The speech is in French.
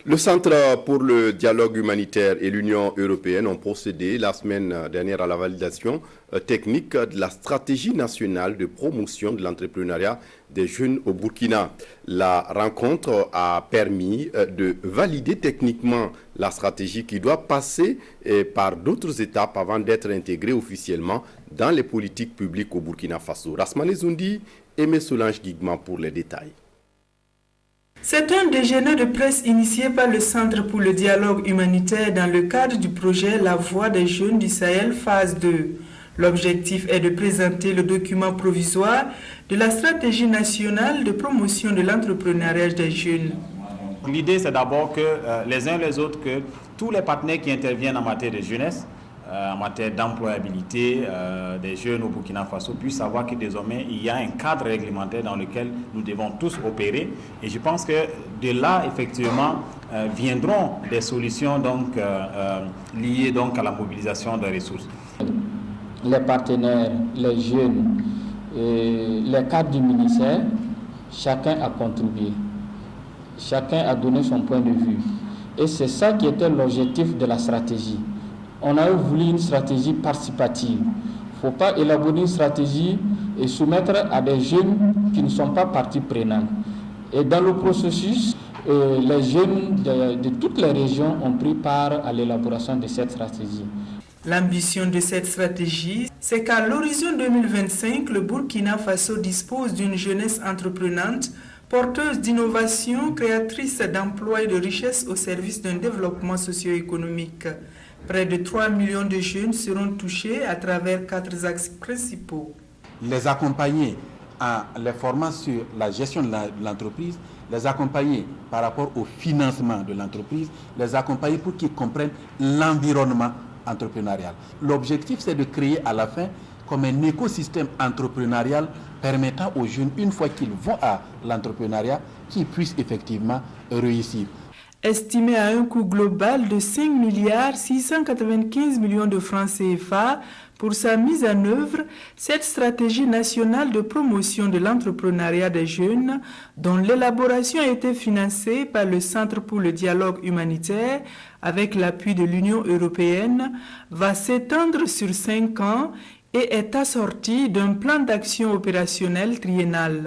Le Centre pour le dialogue humanitaire et l'Union européenne ont procédé la semaine dernière à la validation technique de la stratégie nationale de promotion de l'entrepreneuriat des jeunes au Burkina. La rencontre a permis de valider techniquement la stratégie qui doit passer par d'autres étapes avant d'être intégrée officiellement dans les politiques publiques au Burkina Faso. Rasmane Zoundi et Solange Guigman pour les détails. C'est un déjeuner de presse initié par le Centre pour le dialogue humanitaire dans le cadre du projet La Voix des jeunes du Sahel phase 2. L'objectif est de présenter le document provisoire de la stratégie nationale de promotion de l'entrepreneuriat des jeunes. L'idée, c'est d'abord que les uns les autres, que tous les partenaires qui interviennent en matière de jeunesse, en matière d'employabilité des jeunes au Burkina Faso puissent savoir que désormais il y a un cadre réglementaire dans lequel nous devons tous opérer. Et je pense que de là, effectivement, viendront des solutions donc, liées donc, à la mobilisation des ressources. Les partenaires, les jeunes, les cadres du ministère, chacun a contribué. Chacun a donné son point de vue. Et c'est ça qui était l'objectif de la stratégie. On a voulu une stratégie participative. Il ne faut pas élaborer une stratégie et soumettre à des jeunes qui ne sont pas partie prenante. Et dans le processus, les jeunes de toutes les régions ont pris part à l'élaboration de cette stratégie. L'ambition de cette stratégie, c'est qu'à l'horizon 2025, le Burkina Faso dispose d'une jeunesse entreprenante, porteuse d'innovation, créatrice d'emplois et de richesses au service d'un développement socio-économique. Près de 3 millions de jeunes seront touchés à travers 4 axes principaux. Les accompagner en les formant sur la gestion de l'entreprise, les accompagner par rapport au financement de l'entreprise, les accompagner pour qu'ils comprennent l'environnement entrepreneurial. L'objectif, c'est de créer à la fin comme un écosystème entrepreneurial permettant aux jeunes, une fois qu'ils vont à l'entrepreneuriat, qu'ils puissent effectivement réussir. Estimé à un coût global de 5 milliards 695 millions de francs CFA pour sa mise en œuvre, cette stratégie nationale de promotion de l'entrepreneuriat des jeunes, dont l'élaboration a été financée par le Centre pour le dialogue humanitaire avec l'appui de l'Union européenne, va s'étendre sur 5 ans et est assortie d'un plan d'action opérationnel triennal.